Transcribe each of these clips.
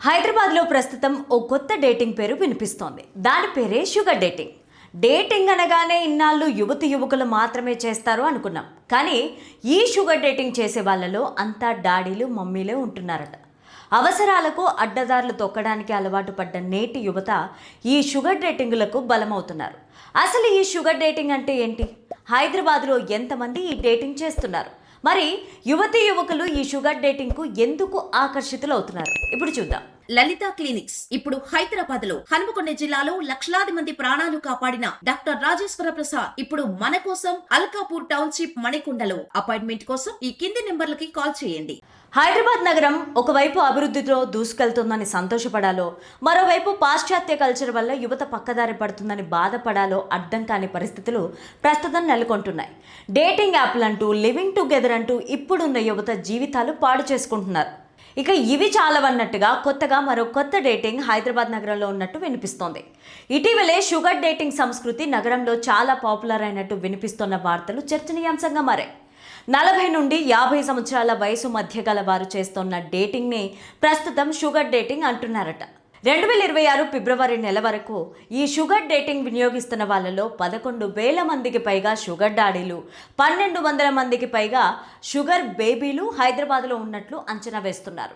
హైదరాబాద్లో ప్రస్తుతం ఓ కొత్త డేటింగ్ పేరు వినిపిస్తోంది. దాని పేరే షుగర్ డేటింగ్. డేటింగ్ అనగానే ఇన్నాళ్ళు యువకులు మాత్రమే చేస్తారు అనుకున్నాం. కానీ ఈ షుగర్ డేటింగ్ చేసే వాళ్ళలో అంతా డాడీలు మమ్మీలే ఉంటున్నారట. అవసరాలకు అడ్డదారులు తొక్కడానికి అలవాటు పడ్డ నేటి యువత ఈ షుగర్ డేటింగులకు బలమవుతున్నారు. అసలు ఈ షుగర్ డేటింగ్ అంటే ఏంటి? హైదరాబాద్లో ఎంతమంది ఈ డేటింగ్ చేస్తున్నారు? మరి యువకులు ఈ షుగర్ డేటింగ్కు ఎందుకు ఆకర్షితులవుతున్నారు? ఇప్పుడు చూద్దాం. లలిత క్లినిక్స్ ఇప్పుడు హైదరాబాద్ లో హనుమకొండ జిల్లాలో లక్షలాది మంది ప్రాణాలు కాపాడిన డాక్టర్ రాజేశ్వర ప్రసాద్ ఇప్పుడు మన కోసం అల్కాపూర్ టౌన్షిప్ మణికొండలో. అపాయింట్మెంట్ కోసం ఈ కింది నెంబర్లకి కాల్ చేయండి. హైదరాబాద్ నగరం ఒకవైపు అభివృద్ధితో దూసుకెళ్తుందని సంతోషపడాలో, మరోవైపు పాశ్చాత్య కల్చర్ వల్ల యువత పక్కదారి పడుతుందని బాధపడాలో అర్థం కాని పరిస్థితులు ప్రస్తుతం నెలకొంటున్నాయి. డేటింగ్ యాప్లంటూ, లివింగ్ టుగెదర్ అంటూ ఇప్పుడున్న యువత జీవితాలు పాడు చేసుకుంటున్నారు. ఇక ఇవి చాలవన్నట్టుగా కొత్తగా మరో కొత్త డేటింగ్ హైదరాబాద్ నగరంలో ఉన్నట్టు వినిపిస్తోంది. ఇటీవలే షుగర్ డేటింగ్ సంస్కృతి నగరంలో చాలా పాపులర్ అయినట్టు వినిపిస్తున్న వార్తలు చర్చనీయాంశంగా మారాయి. 40 నుండి 50 సంవత్సరాల వయసు మధ్య గల వారు చేస్తున్న డేటింగ్ని ప్రస్తుతం షుగర్ డేటింగ్ అంటున్నారట. 2026 ఫిబ్రవరి నెల వరకు ఈ షుగర్ డేటింగ్ వినియోగిస్తున్న వాళ్ళలో 11,000 మందికి పైగా షుగర్ డాడీలు, 1,200 మందికి పైగా షుగర్ బేబీలు హైదరాబాద్లో ఉన్నట్లు అంచనా వేస్తున్నారు.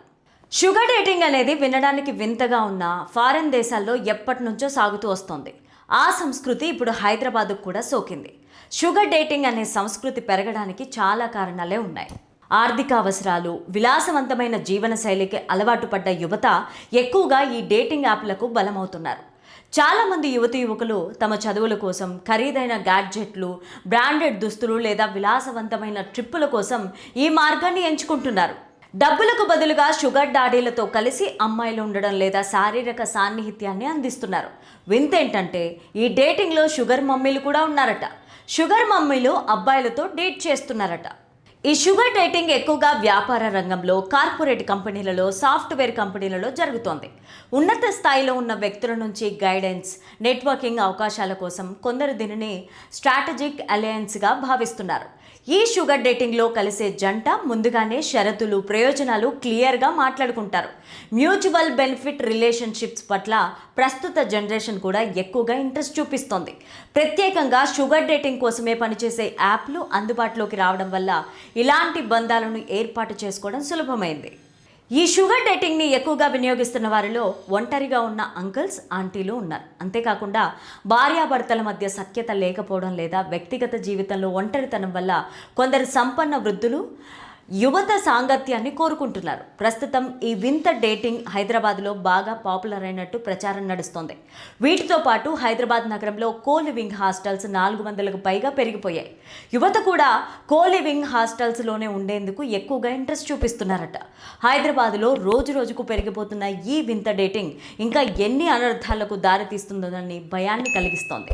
షుగర్ డేటింగ్ అనేది వినడానికి వింతగా ఉన్న ఫారెన్ దేశాల్లో ఎప్పటి నుంచో సాగుతూ వస్తోంది. ఆ సంస్కృతి ఇప్పుడు హైదరాబాద్కు కూడా సోకింది. షుగర్ డేటింగ్ అనే సంస్కృతి పెరగడానికి చాలా కారణాలే ఉన్నాయి. ఆర్థిక అవసరాలు, విలాసవంతమైన జీవన శైలికి అలవాటు పడ్డ యువత ఎక్కువగా ఈ డేటింగ్ యాప్లకు బలమవుతున్నారు. చాలామంది యువకులు తమ చదువుల కోసం ఖరీదైన గ్యాడ్జెట్లు, బ్రాండెడ్ దుస్తులు లేదా విలాసవంతమైన ట్రిప్పుల కోసం ఈ మార్గాన్ని ఎంచుకుంటున్నారు. డబ్బులకు బదులుగా షుగర్ డాడీలతో కలిసి అమ్మాయిలు ఉండడం లేదా శారీరక సాన్నిహిత్యాన్ని అందిస్తున్నారు. వింతేంటంటే ఈ డేటింగ్లో షుగర్ మమ్మీలు కూడా ఉన్నారట. షుగర్ మమ్మీలు అబ్బాయిలతో డేట్ చేస్తున్నారట. ఈ షుగర్ డేటింగ్ ఎక్కువగా వ్యాపార రంగంలో, కార్పొరేట్ కంపెనీలలో, సాఫ్ట్వేర్ కంపెనీలలో జరుగుతోంది. ఉన్నత స్థాయిలో ఉన్న వ్యక్తుల నుంచి గైడెన్స్, నెట్వర్కింగ్ అవకాశాల కోసం కొందరు దీనిని స్ట్రాటజిక్ అలయన్స్గా భావిస్తున్నారు. ఈ షుగర్ డేటింగ్లో కలిసే జంట ముందుగానే షరతులు, ప్రయోజనాలు క్లియర్గా మాట్లాడుకుంటారు. మ్యూచువల్ బెనిఫిట్ రిలేషన్షిప్స్ పట్ల ప్రస్తుత జనరేషన్ కూడా ఎక్కువగా ఇంట్రెస్ట్ చూపిస్తోంది. ప్రత్యేకంగా షుగర్ డేటింగ్ కోసమే పనిచేసే యాప్లు అందుబాటులోకి రావడం వల్ల ఇలాంటి బంధాలను ఏర్పాటు చేసుకోవడం సులభమైంది. ఈ షుగర్ డేటింగ్ని ఎక్కువగా వినియోగిస్తున్న వారిలో ఒంటరిగా ఉన్న అంకుల్స్, ఆంటీలు ఉన్నారు. అంతేకాకుండా భార్యాభర్తల మధ్య సఖ్యత లేకపోవడం లేదా వ్యక్తిగత జీవితంలో ఒంటరితనం వల్ల కొందరు సంపన్న వృద్ధులు యువత సాంగత్యాన్ని కోరుకుంటున్నారు. ప్రస్తుతం ఈ వింత డేటింగ్ హైదరాబాద్లో బాగా పాపులర్ అయినట్టు ప్రచారం నడుస్తోంది. వీటితో పాటు హైదరాబాద్ నగరంలో కో-లివింగ్ హాస్టల్స్ 400కు పైగా పెరిగిపోయాయి. యువత కూడా కో-లివింగ్ హాస్టల్స్లోనే ఉండేందుకు ఎక్కువగా ఇంట్రెస్ట్ చూపిస్తున్నారట. హైదరాబాద్లో రోజుకు పెరిగిపోతున్న ఈ వింత డేటింగ్ ఇంకా ఎన్ని అనర్థాలకు దారితీస్తుందోనని భయాన్ని కలిగిస్తోంది.